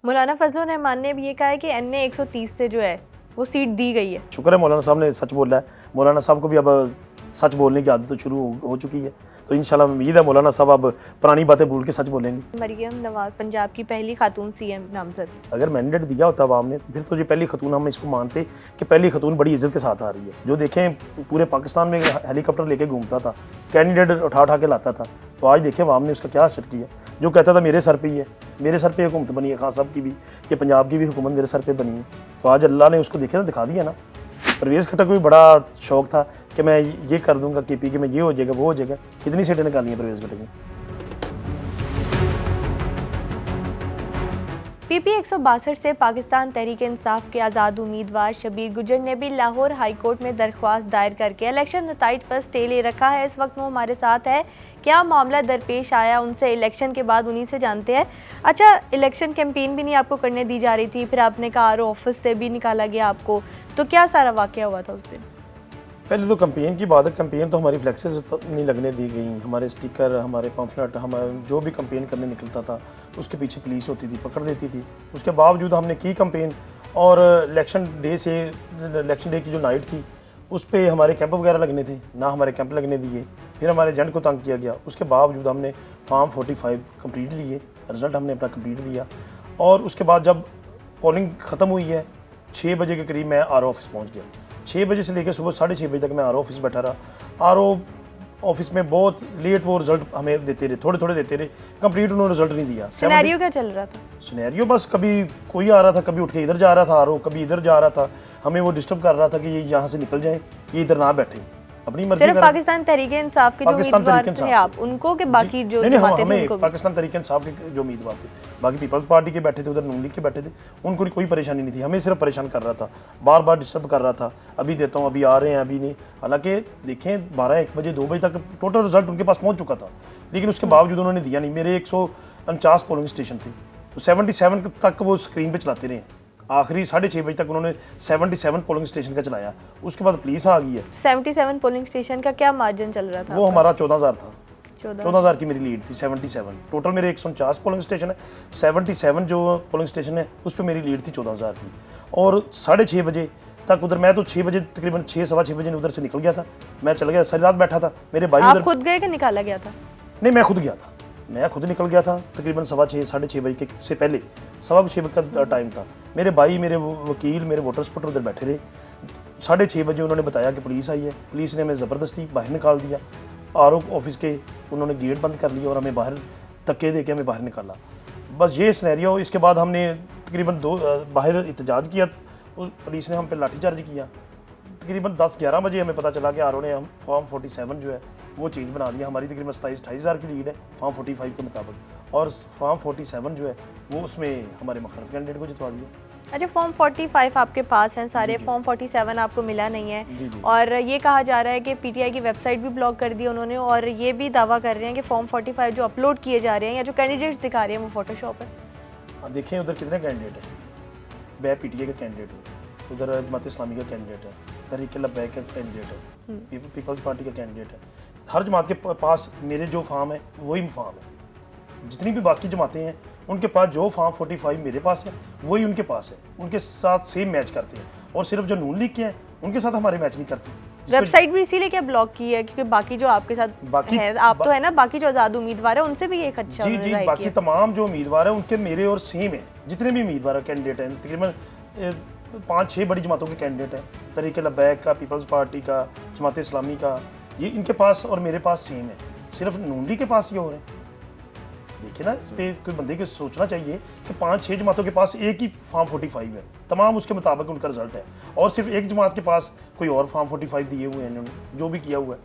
मौलाना फजलुर रहमान ने भी ये कहा है कि NA 130 से जो है वो सीट दी गई है। शुक्र है मौलाना साहब ने सच बोला है। मौलाना साहब को भी अब सच बोलने की आदत तो शुरू हो चुकी है, तो इंशाल्लाह उम्मीद है मौलाना साहब अब पुरानी बातें भूल के सच बोलेंगे। मरियम नवाज पंजाब की पहली खातून CM नामजद। अगर मैंडेट दिया होता अवाम ने तो फिर तो ये पहली खतून हम इसको मानते कि पहली खतून बड़ी इज्जत के साथ आ रही है। जो देखें पूरे पाकिस्तान में हेलीकॉप्टर लेके घूमता था, कैंडिडेट उठा के लाता था, तो आज देखें अवाम ने उसका क्या असर किया। जो कहता था मेरे सर पे ही है, मेरे सर पे हुकूमत बनी है, खान साहब की भी, ये पंजाब की भी हुकूमत मेरे सर पे बनी है, तो आज अल्लाह ने उसको देखे ना, दिखा दिया ना। परवेज़ खट्टर को भी बड़ा शौक था कि मैं ये कर दूंगा KP के में ये हो जाएगा वो हो जाएगा। कितनी सीटें निकाली हैं परवेज़ खट्टर की। PP 162 से पाकिस्तान तहरीक इंसाफ के आज़ाद उम्मीदवार शबीर गुजर ने भी लाहौर हाई कोर्ट में दरख्वास्त दायर करके इलेक्शन नताइज पर स्टे ले रखा है। इस वक्त वो हमारे साथ है। क्या मामला दरपेश आया उनसे इलेक्शन के बाद उन्हीं से जानते हैं। अच्छा, इलेक्शन कैंपेन भी नहीं आपको करने दी जा रही थी, फिर आपने कहा RO ऑफिस से भी निकाला गया आपको, तो क्या सारा वाकया हुआ था उस दिन? पहले तो कैंपेन की बात है। कैंपेन तो हमारी फ्लैक्सेस तो नहीं लगने दी गई, हमारे स्टिकर, हमारे पम्फलेट, हमारे जो भी कैंपेन करने निकलता था उसके पीछे पुलिस होती थी, पकड़ देती थी। उसके बावजूद हमने की कैंपेन, और इलेक्शन डे की जो नाइट थी उस पर हमारे कैंप वगैरह लगने थे, ना हमारे कैंप लगने दिए। फिर हमारे एजेंट को तंग किया गया। उसके बावजूद हमने फॉर्म 45 कंप्लीट लिए, रिज़ल्ट हमने अपना कंप्लीट लिया। और उसके बाद जब पोलिंग ख़त्म हुई है 6 बजे के करीब मैं RO ऑफिस पहुँच गया। 6 बजे से लेकर सुबह 6:30 बजे तक मैं RO ऑफिस बैठा रहा। RO ऑफिस में बहुत लेट वो रिजल्ट हमें देते रहे, थोड़े थोड़े देते रहे, कंप्लीट उन्होंने रिजल्ट नहीं दिया। सिनेरियो क्या चल रहा था? सिनेरियो बस कभी कोई आ रहा था, कभी उठ के इधर जा रहा था RO, कभी इधर जा रहा था। हमें वो डिस्टर्ब कर रहा था कि ये यहाँ से निकल जाए, ये इधर ना बैठे, अपनी मर्जी। सिर्फ पाकिस्तान तहरीक इंसाफ के जो उम्मीदवार थे आप उनको के बाकी जो जमातें थी उनको? पाकिस्तान तहरीक इंसाफ के जो उम्मीदवार थे, बाकी पीपल्स पार्टी के बैठे थे, उधर नून लीग के बैठे थे, उनको कोई परेशानी नहीं थी। हमें सिर्फ परेशान कर रहा था, बार बार डिस्टर्ब कर रहा था, अभी देता हूँ, अभी आ रहे हैं, अभी नहीं। हालांकि देखें 12-1 बजे 2 बजे तक टोटल रिजल्ट उनके पास पहुँच चुका था, लेकिन उसके बावजूद उन्होंने दिया नहीं। मेरे 149 पोलिंग स्टेशन थे, तो 77 तक वो स्क्रीन पर चलाते रहे। आखिरी 6:30 बजे तक उन्होंने 77 पोलिंग स्टेशन का चलाया। उसके बाद पुलिस आ गई है। 77 पोलिंग स्टेशन का क्या मार्जिन चल रहा था? वो हमारा 14,000 था। 14,000 की मेरी लीड थी। 77 टोटल मेरे 149 पोलिंग स्टेशन है, 77 जो पोलिंग स्टेशन है उस पर मेरी लीड थी 14,000 की। और 6:30 बजे तक उधर, मैं तो 6 बजे तकरीबन 6-6:15 बजे उधर से निकल गया था। मैं चल गया, सारी रात बैठा था। मेरे भाई आप खुद गए कि निकाला गया था? नहीं, मैं खुद गया था, मैं खुद निकल गया था तकरीबन 6:15-6:30 बजे से पहले, 6:15 का टाइम था। मेरे भाई, मेरे वकील, मेरे वोटर सपोर्टर उधर बैठे रहे। 6:30 बजे उन्होंने बताया कि पुलिस आई है। पुलिस ने हमें ज़बरदस्ती बाहर निकाल दिया। RO ऑफिस के उन्होंने गेट बंद कर लिया और हमें बाहर धक्के दे के हमें बाहर निकाला। बस ये सिनेरियो। इसके बाद हमने तकरीबन बाहर एहतजाज किया, पुलिस ने हम पे लाठीचार्ज किया। तकरीबन 10-11 बजे हमें पता चला कि RO ने हम फॉर्म 47 जो है वो चेंज बना दिया। हमारी तकरीबन 27-28 हज़ार की लीड है फॉर्म 45 के मुताबिक, और फॉर्म 47 जो है वो उसमें हमारे मुखर्रफ कैंडिडेट को जितवा दिया। अच्छा, फॉर्म 45 आपके पास हैं सारे, फॉर्म 47 आपको मिला नहीं है। जी। और ये कहा जा रहा है कि PTI की वेबसाइट भी ब्लॉक कर दी उन्होंने, और ये भी दावा कर रहे हैं कि फॉर्म 45 जो अपलोड किए जा रहे हैं या जो कैंडिडेट्स दिखा रहे हैं वो फोटोशॉप है। देखें उधर कितने कैंडिडेट हैं। मैं PTI का कैंडिडेट हूँ, उधर जमात इस्लामी का कैंडिडेट है, तहरीक लब्बैक का कैंडिडेट है, पीपल्स पार्टी का कैंडिडेट है। हर जमात के पास मेरे जो फॉर्म है वही फॉर्म है। जितनी भी बाकी जमातें हैं उनके पास जो फॉर्म 45 मेरे पास है वही उनके पास है, उनके साथ सेम मैच करते हैं। और सिर्फ जो नून लीग के हैं उनके साथ हमारे मैच नहीं करते। वेबसाइट भी इसीलिए क्या ब्लॉक की है क्योंकि बाकी जो आपके साथ बाकी है, आप तो है ना, बाकी जो आज़ाद उम्मीदवार है उनसे भी एक अच्छा जी बाकी तमाम जो उम्मीदवार है उनके मेरे और सेम है। जितने भी उम्मीदवार कैंडिडेट हैं, तकरीबन 5-6 बड़ी जमातों के कैंडिडेट हैं, तहरीक लब्बैक का, पीपल्स पार्टी का, जमात इस्लामी का, ये इनके पास और मेरे पास सेम है। सिर्फ नून लीग के पास ये हो रहे हैं। देखिए ना, इस पर कोई बंदे को सोचना चाहिए कि 5-6 जमातों के पास एक ही फॉर्म 45 है, तमाम उसके मुताबिक उनका रिजल्ट है, और सिर्फ एक जमात के पास कोई और फॉर्म 45 दिए हुए हैं इन्होंने जो भी किया हुआ है।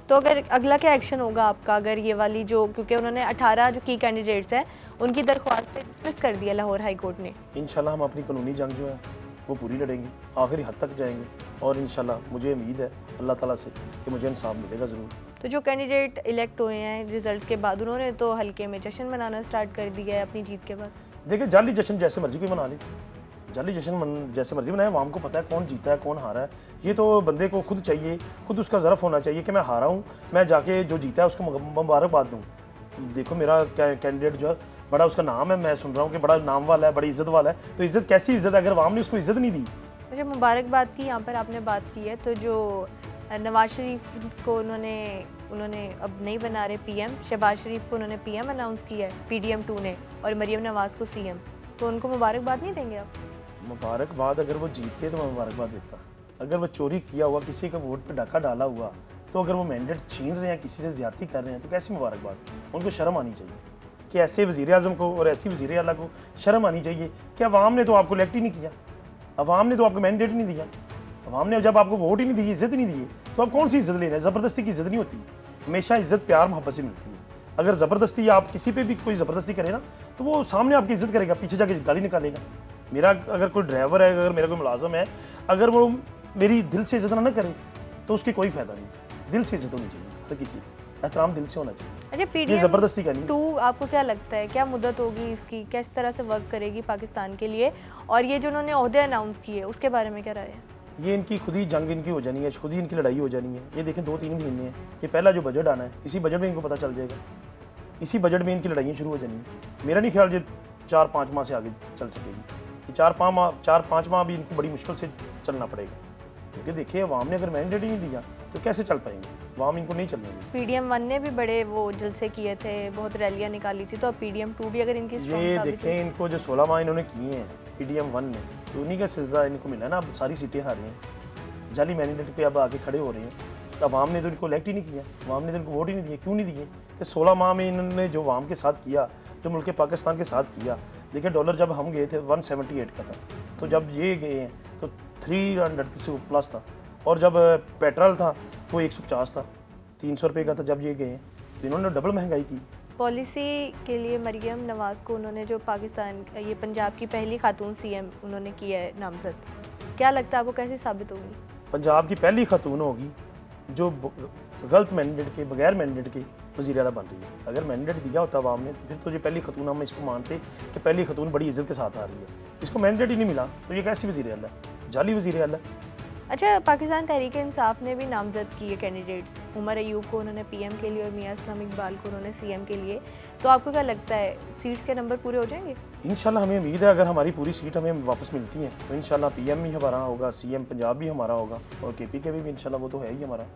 तो अगर अगला क्या एक्शन होगा आपका, अगर ये वाली जो, क्योंकि उन्होंने 18 जो की कैंडिडेट्स हैं उनकी दरख्वास्त डिसमिस कर दिया लाहौर हाई कोर्ट ने? इंशाल्लाह हम अपनी कानूनी जंग जो है वो पूरी लड़ेंगे, आखिरी हद तक जाएंगे, और इंशाल्लाह मुझे उम्मीद है अल्लाह ताला से कि मुझे इंसाफ मिलेगा ज़रूर। तो जो कैंडिडेट इलेक्ट हुए हैं रिजल्ट्स के बाद, उन्होंने तो हल्के में जश्न मनाना स्टार्ट कर दिया है अपनी जीत के बाद। देखिए, जाली जश्न जैसे मर्जी कोई मना ले, जाली जश्न जैसे मर्जी बनाए, आवाम को पता है कौन जीता है कौन हारा है। ये तो बंदे को खुद चाहिए, खुद उसका ज़रफ़ होना चाहिए कि मैं हारा हूँ, मैं जाके जो जीता है उसको मुबारकबाद दूँ। देखो मेरा कैंडिडेट जो है बड़ा उसका नाम है, मैं सुन रहा हूँ कि बड़ा नाम वाला है, बड़ी इज्जत वाला है। तो इज्जत कैसी इज्जत है अगर आवाम ने उसको इज्जत नहीं दी? अच्छा, मुबारकबाद की यहाँ पर आपने बात की है, तो जो नवाज शरीफ को उन्होंने अब नहीं बना रहे पीएम, शहबाज शरीफ को उन्होंने पीएम अनाउंस किया है पीडीएम 2 ने, और मरियम नवाज को सीएम, तो उनको मुबारकबाद नहीं देंगे आप? मुबारकबाद, अगर वो जीते तो मैं मुबारकबाद देता। अगर वो चोरी किया हुआ, किसी का वोट पे डाका डाला हुआ, तो अगर वो मैंडेट छीन रहे हैं, किसी से ज्यादती कर रहे हैं, तो कैसी मुबारकबाद? उनको शर्म आनी चाहिए कि ऐसे वज़ीर आज़म को और ऐसी वज़ीर आला को शर्म आनी चाहिए कि अवाम ने तो आपको इलेक्ट ही नहीं किया, अवाम ने तो आपको मैंडेट ही नहीं दिया, अवाम ने जब आपको वोट ही नहीं दी, इज्जत ही नहीं दी, तो आप कौन सी इज्जत ले रहे हैं? ज़बरदस्ती की इज्जत नहीं होती, हमेशा इज्जत प्यार मोहब्बत से मिलती है। अगर ज़बरदस्ती आप किसी पे भी कोई ज़बरदस्ती करे ना, तो वो सामने आपकी इज्जत करेगा, पीछे जाके गाली निकालेगा। मेरा अगर कोई ड्राइवर है, अगर मेरा कोई मुलाजम है, अगर वो मेरी दिल से इज्जत ना करे तो उसकी कोई फ़ायदा नहीं। दिल से इज्जत होनी चाहिए, हर किसी एहतराम दिल से होना चाहिए। अच्छा, ये पीडीएम ज़बरदस्ती का नहीं। 2 आपको क्या लगता है, क्या मुद्दत होगी इसकी, किस तरह से वर्क करेगी पाकिस्तान के लिए, और ये जो उन्होंने ओहदे अनाउंस किए उसके बारे में क्या राय है? ये इनकी खुद ही जंग इनकी हो जानी है, खुद ही इनकी लड़ाई हो जानी है। ये देखें 2-3 महीने हैं, ये पहला जो बजट आना है, इसी बजट में इनको पता चल जाएगा, इसी बजट में इनकी लड़ाइयाँ शुरू हो जानी है। मेरा नहीं ख्याल ये 4-5 माह से आगे चल सकेगी। ये 4-5 माह भी इनको बड़ी मुश्किल से चलना पड़ेगा, क्योंकि देखिए अवाम ने अगर मैंडेट ही नहीं दिया तो कैसे चल पाएंगे, अवाम इनको नहीं चलने देगी। पीडीएम 1 ने भी बड़े वो जलसे किए थे, बहुत रैलियां निकाली थी, तो अब पीडीएम 2 भी अगर इनकी ये स्ट्रॉन्ग साबित देखें, इनको जो 16 माह इन्होंने किए हैं पीडीएम 1 ने, तो उन्हीं का सिलसिला इनको मिला ना। अब सारी सीटें हारी हैं, जाली मैंडेट पे अब आगे खड़े हो रहे हैं, तो अवाम ने तो इनको इलेक्ट ही नहीं किया, अवाम ने तो इनको वोट ही नहीं दिए। क्यों नहीं दिए? कि 16 माह में इन्होंने जो अवाम के साथ किया, जो मुल्क पाकिस्तान के साथ किया। देखिए डॉलर जब हम गए थे 178 का था, तो जब ये गए हैं तो 300 से प्लस था, और जब पेट्रोल था तो 150 था, 300 रुपये का था जब ये गए हैं, तो इन्होंने डबल महंगाई की। पॉलिसी के लिए मरियम नवाज को उन्होंने जो पाकिस्तान, ये पंजाब की पहली खातून सीएम उन्होंने किया है नामजद, क्या लगता है आपको कैसी साबित होगी? पंजाब की पहली खातून होगी जो गलत मैंडेट के, बगैर मैंडेट के वज़ीर आला बन रही है। अगर मैंडेट दिया होता अवाम ने तो फिर तो ये पहली खातून, हम इसको मानते कि पहली खातून बड़ी इज्जत के साथ आ रही है। इसको मैंडेट ही नहीं मिला तो ये कैसी वज़ीर आला है? जाली वज़ीर आला है। अच्छा, पाकिस्तान तहरीक इंसाफ ने भी नामजद किए कैंडिडेट्स, उमर अयूब को उन्होंने पीएम के लिए और मियां इस्लाम इकबाल को उन्होंने सीएम के लिए, तो आपको क्या लगता है सीट्स के नंबर पूरे हो जाएंगे? इंशाल्लाह हमें उम्मीद है, अगर हमारी पूरी सीट हमें वापस मिलती हैं तो इंशाल्लाह पीएम भी हमारा होगा, सीएम पंजाब भी हमारा होगा, और केपी के भी इंशाल्लाह, वो तो है ही हमारा।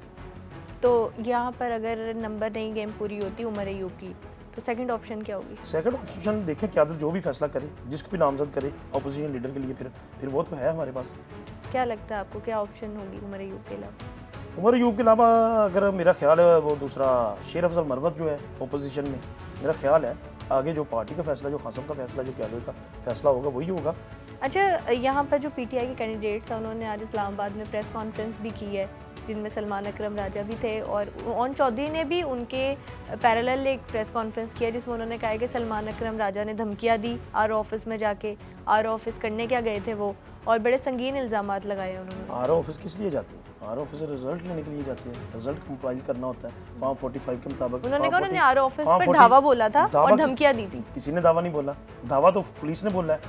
तो यहाँ पर अगर नंबर नहीं गेम पूरी होती उमर अयूब की, तो सेकंड ऑप्शन क्या होगी? सेकंड ऑप्शन देखें, क्या जो भी फैसला करे, जिसको भी नामजद करे अपोजिशन लीडर के लिए, फिर वो तो है हमारे पास। क्या लगता है आपको, क्या ऑप्शन होगी उमर अयूब के अलावा? उमर अयूब के अलावा अगर मेरा ख्याल है वो दूसरा शेर अफजल मरवत जो है अपोजिशन में, मेरा ख्याल है आगे जो पार्टी का फैसला, जो खासम का फैसला, जो क्यादत का फैसला होगा वही होगा। अच्छा, यहाँ पर जो पीटीआई के कैंडिडेट्स हैं उन्होंने आज इस्लामाबाद में प्रेस कॉन्फ्रेंस भी की है, जिनमें सलमान अकरम राजा भी थे, और ओन चौधरी ने भी उनके पैरेलल एक प्रेस कॉन्फ्रेंस किया जिसमें उन्होंने कहा है कि सलमान अकरम राजा ने धमकियाँ दी आरओ ऑफिस में जाके। आरओ ऑफिस करने क्या गए थे वो, और बड़े संगीन इल्ज़ामात लगाए उन्होंने। आरओ ऑफिस किस लिए जाते हैं? आरओ ऑफिस रिजल्ट लेने के लिए जाते हैं, रिजल्ट कंपाइल करना होता है फॉर्म 45 के मुताबिक। उन्होंने कहा उन्होंने आरओ ऑफिस पर धावा बोला था और धमकियाँ दी थी। किसी ने दावा नहीं बोला, दावा तो पुलिस ने बोला है,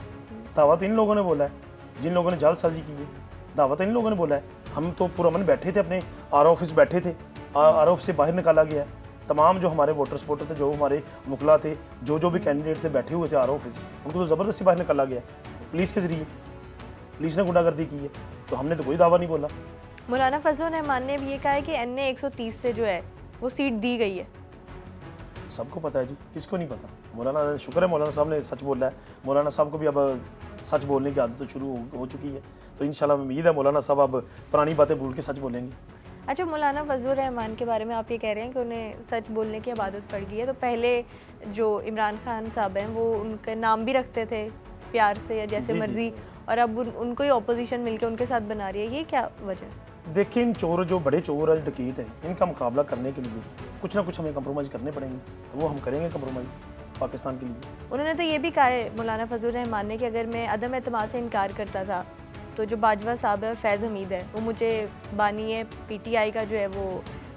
दावा तो इन लोगों ने बोला है जिन लोगों ने जालसाजी की है, दावा तो इन लोगों ने बोला है। हम तो पुरअमन बैठे थे, अपने आरओ ऑफिस बैठे थे, आरओ ऑफिस से बाहर निकाला गया है। तमाम जो हमारे वोटर सपोर्टर थे, जो हमारे मुखला थे, जो भी कैंडिडेट थे बैठे हुए थे आरओ ऑफिस, उनको तो ज़बरदस्ती बाहर निकाला गया पुलिस के ज़रिए, पुलिस ने गुंडागर्दी की है, तो हमने तो कोई दावा नहीं बोला। मौलाना फजलुर रहमान ने भी ये कहा है कि एनए 130 से जो है वो सीट दी गई है। सबको पता है जी, किसको नहीं पता? मौलाना, शुक्र है मौलाना साहब ने सच बोला है। मौलाना साहब को भी अब सच बोलने की आदत तो शुरू हो चुकी है, तो इंशाल्लाह उम्मीद है मौलाना साहब अब पुरानी बातें भूल के सच बोलेंगे। अच्छा, मौलाना फजलुर रहमान के बारे में आप ये कह रहे हैं कि उन्हें सच बोलने की अब आदत पड़ गई है, तो पहले जो इमरान खान साहब हैं वो उनका नाम भी रखते थे प्यार से या जैसे मर्जी, और अब उनको ही ऑपोजिशन मिलकर उनके साथ बना रही है, ये क्या वजह है? देखिए, इन चोर, जो बड़े चोर है, डकैत हैं, इनका मुकाबला करने के लिए कुछ ना कुछ हमें कंप्रोमाइज़ करने पड़ेंगे, तो वो हम करेंगे कंप्रोमाइज़ पाकिस्तान के लिए। उन्होंने तो ये भी कहा है मौलाना फजलुर रहमान ने कि अगर मैं अदम एतमाद से इनकार करता था तो जो बाजवा साहब है और फैज़ हमीद है वो मुझे बानी है पीटीआई का जो है वो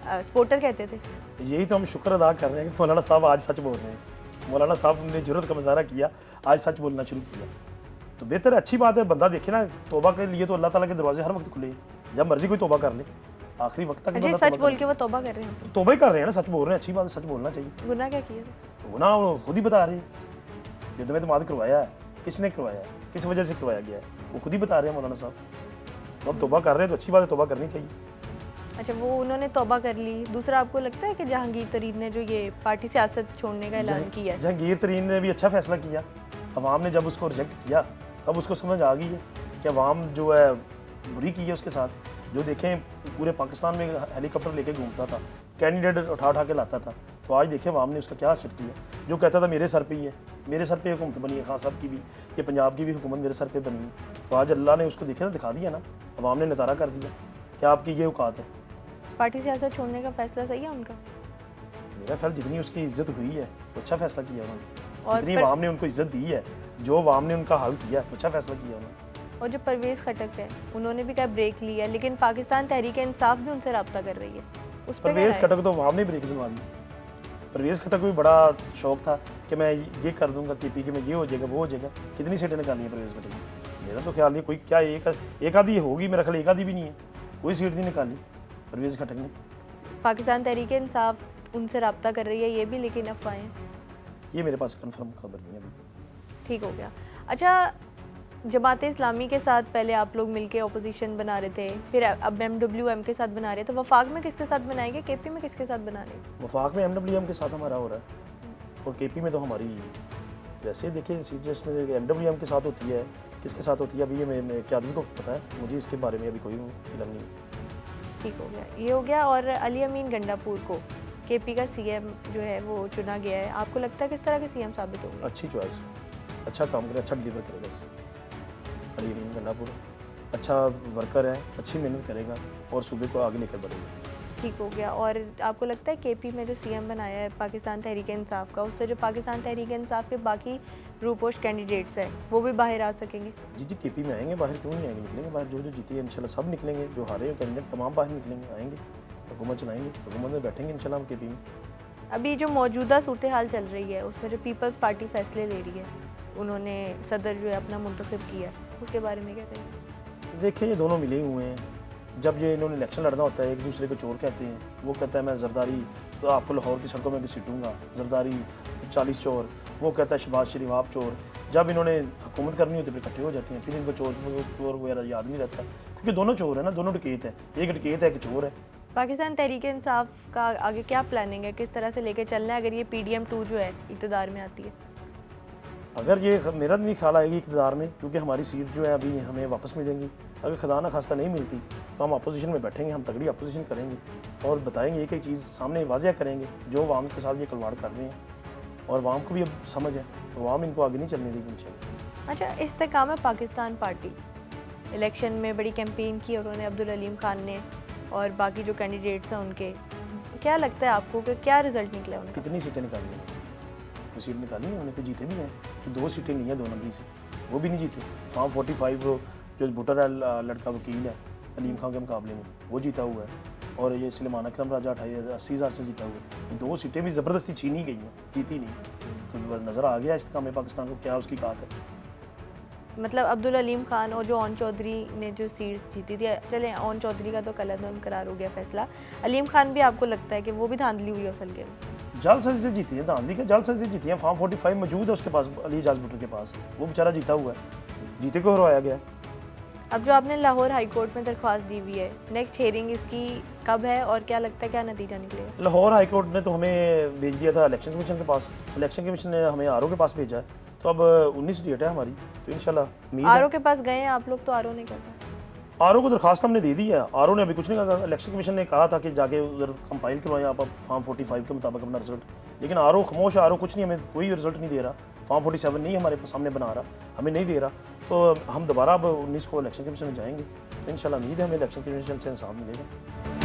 सपोर्टर कहते थे। यही तो हम शुक्र अदा कर रहे हैं कि मौलाना साहब आज सच बोल रहे हैं। मौलाना साहब ने जुर्रत का मुजाहरा किया, आज सच बोलना शुरू किया, तो बेहतर है, अच्छी बात है। बंदा देखे ना, तौबा के लिए तो अल्लाह ताला के दरवाजे हर वक्त खुले हैं, जब मर्जी कोई तौबा कर ले, आखिरी वक्त तक। जी, सच बोल के वो तौबा कर रहे हैं, तौबा ही कर रहे हैं ना, सच बोल रहे हैं, अच्छी बात है, सच बोलना चाहिए। गुनाह क्या किया? गुनाह वो खुद ही बता रहे हैं, युद्ध में तो करवाया है, किसने करवाया है, किस वजह से करवाया गया है, वो खुद ही बता रहे हैं मौलाना साहब। तो अब तौबा कर रहे हैं तो अच्छी बात है, तौबा करनी चाहिए। अच्छा, वो उन्होंने तौबा कर ली। दूसरा, आपको लगता है कि जहांगीर तरीन ने जो ये पार्टी सियासत छोड़ने का ऐलान किया है? जहांगीर तरीन ने भी अच्छा फैसला किया। अवाम ने जब उसको रिजेक्ट किया तब उसको समझ आ गई है कि अवाम जो है बुरी की है उसके साथ। जो देखें पूरे पाकिस्तान में हेलीकॉप्टर लेके घूमता था, कैंडिडेट उठा के लाता था, तो आज देखें अवाम ने उसका क्या असर किया। जो कहता था मेरे सर पे ही है, मेरे सर पे हुकूमत बनी है, खान साहब की भी, ये पंजाब की भी हुकूमत मेरे सर पे बनी है, तो आज अल्लाह ने उसको देखे ना, दिखा दिया ना, अवाम ने नतारा कर दिया कि आपकी ये औकात है। पार्टी सियासत छोड़ने का फैसला सही है उनका? मेरा ख्याल जितनी उसकी इज्जत हुई है तो अच्छा फैसला किया उन्होंने, और जितनी अवाम ने उनको इज्जत दी है, जो अवाम ने उनका हल किया तो अच्छा फैसला किया उन्होंने। और जो परवेज़ खटक है, उन्होंने भी क्या ब्रेक लिया, लेकिन पाकिस्तान तहरीक इंसाफ भी उनसे रब्ता कर रही है, उस पर परवेज़ खटक तो अवाम ने ब्रेक दिलवा दी। परवेज़ खटक को भी बड़ा शौक था कि मैं ये कर दूंगा, केपी के में ये हो जाएगा, वो हो जाएगा। कितनी सीटें निकाली है परवेज़ खटक ने? मेरा तो ख्याल नहीं कोई, क्या एक आधी होगी, मेरा ख्याल एक आधी भी नहीं है, कोई सीट नहीं निकाली परवेज़ खटक ने। पाकिस्तान तहरीक इंसाफ उनसे रब्ता कर रही है, ये भी लेकिन अफवाहें, ये मेरे पास कंफर्म खबर नहीं है अभी। ठीक हो गया। अच्छा, जमात इस्लामी के साथ पहले आप लोग मिलके ओपोजिशन बना रहे थे, फिर अब MWM के साथ बना रहे, तो वफाक में किसके साथ बनाएंगे, केपी में किसके साथ बना रहे? वफाक में MWM के साथ हमारा हो रहा है, और केपी में तो हमारी, वैसे देखिए सीट जिसमें MWM के साथ होती है, किसके साथ होती है अभी ये मैं क्या आदमी को पता है, मुझे इसके बारे में अभी कोई इल्म नहीं। ठीक हो गया, ये हो गया। और अली अमीन गंडापुर को केपी का CM जो है वो चुना गया है, आपको लगता है किस तरह के CM साबित होंगे? अच्छी चॉइस, अच्छा काम करे, अच्छा डिलीवर करेगा। अली अमीन गंडापुर अच्छा वर्कर है, अच्छी मेहनत करेगा और सूबे को आगे लेकर बढ़ेगा। ठीक हो गया। और आपको लगता है केपी में जो CM बनाया है पाकिस्तान तहरीक इंसाफ का, उससे जो पाकिस्तान तहरीक इंसाफ के बाकी रूपोश कैंडिडेट्स हैं वो भी बाहर आ सकेंगे? जी केपी में आएंगे, बाहर क्यों नहीं आएंगे, निकलेंगे बाहर। जो जीती है इंशाल्लाह सब निकलेंगे, जो हारे हैं कैंडिडेट तमाम बाहर निकलेंगे, आएंगे, हुकूमत चलाएंगे, हुकूमत में बैठेंगे इंशाल्लाह हम केपी में। अभी जो मौजूदा सूरत हाल चल रही है उसमें जो पीपल्स पार्टी फैसले ले रही है, उन्होंने सदर जो है अपना मुंतखब किया, उसके बारे में क्या कहेंगे? देखिए ये दोनों मिले हुए हैं, जब ये इन्होंने इलेक्शन लड़ना होता है एक दूसरे को चोर कहते हैं। वो कहता है मैं जरदारी तो आपको लाहौर की सड़कों में घसीटूंगा, जरदारी 40 चोर, वो कहता है शहबाज शरीफ आप चोर। जब इन्होंने हुकूमत करनी होती है फिर इकट्ठे हो जाते हैं, फिर इनको चोर वगैरह याद नहीं रहता, क्योंकि दोनों चोर है ना, दोनों डकैत है, एक डकैत है एक चोर है। पाकिस्तान तहरीक इंसाफ का आगे क्या प्लानिंग है, किस तरह से लेके चलना है अगर ये PDM2 जो है इक़्तिदार में आती है? अगर ये मेरा नहीं ख्याल आएगी इक़्तिदार में, क्योंकि हमारी सीट जो है अभी हमें वापस मिलेंगी। अगर खुदा ना खास्ता नहीं मिलती तो हम अपोजिशन में बैठेंगे, हम तगड़ी अपोजिशन करेंगे और बताएंगे एक एक चीज़ सामने वाज़ह करेंगे जो अवाम के साथ ये खिलवाड़ कर रहे हैं, और अवाम को भी अब समझ है तो अवाम इनको आगे नहीं चलने देगी इंशाल्लाह। अच्छा, इस्तेकाम पाकिस्तान पार्टी इलेक्शन में बड़ी कैंपेन की उन्होंने, अब्दुल अलीम खान ने और बाकी जो कैंडिडेट्स हैं उनके, क्या लगता है आपको कि क्या रिजल्ट निकला है उनका? कितनी सीटें निकाली हैं? तो सीट निकाली है उन्होंने, तो जीते भी हैं, तो 2 सीटें नहीं है 2 नंबरी से, वो भी नहीं जीते। फॉर्म 45 जो बुटर है लड़का वकील है अलीम खान के मुकाबले में वो जीता हुआ है, और ये सलेमान अकरम राजा 80,000 से जीता हुआ है। 2 सीटें भी ज़बरदस्ती छीनी गई हैं, जीती नहीं। तो नज़र आ गया इस्तेकाम पाकिस्तान को क्या उसकी बात है। मतलब अब्दुल अलीम खान और जो ओन चौधरी ने जो सीट्स जीती थी, चलें ओन चौधरी का तो कलअदम करार हो गया फैसला, अलीम खान भी आपको लगता है कि वो भी धांधली हुई है उस हल्के में? जालसाजी से जीती है, धांधली का जालसाजी से जीती है। फॉर्म 45 मौजूद है उसके पास, अली एजाज भुट्टो के पास, वो बेचारा जीता हुआ है, जीते को हरवाया गया। अब जो आपने लाहौर हाई कोर्ट में दरख्वास्त दी हुई है, नेक्स्ट हियरिंग इसकी कब है और क्या लगता है क्या नतीजा निकलेगा? लाहौर हाई कोर्ट ने तो हमें भेज दिया था इलेक्शन कमीशन के पास, इलेक्शन कमीशन ने हमें RO के पास भेजा है, तो अब 19 डेट है हमारी, तो इंशाल्लाह RO के पास गए हैं आप लोग? तो RO ने क्या कहा? RO को दरखास्त हमने दे दी है, RO ने अभी कुछ नहीं कहा। इलेक्शन कमीशन ने कहा था कि जाके उधर कंपाइल करवाएं आप फॉर्म 45 के मुताबिक अपना रिजल्ट, लेकिन RO खामोश, RO कुछ नहीं, हमें कोई रिजल्ट नहीं दे रहा। फॉर्म 47 नहीं हमारे सामने बना रहा, हमें नहीं दे रहा, तो हम दोबारा अब 19 को इलेक्शन कमीशन में जाएंगे, तो इंशाल्लाह उम्मीद है हमें इलेक्शन कमीशन से इंसाफ मिलेगा।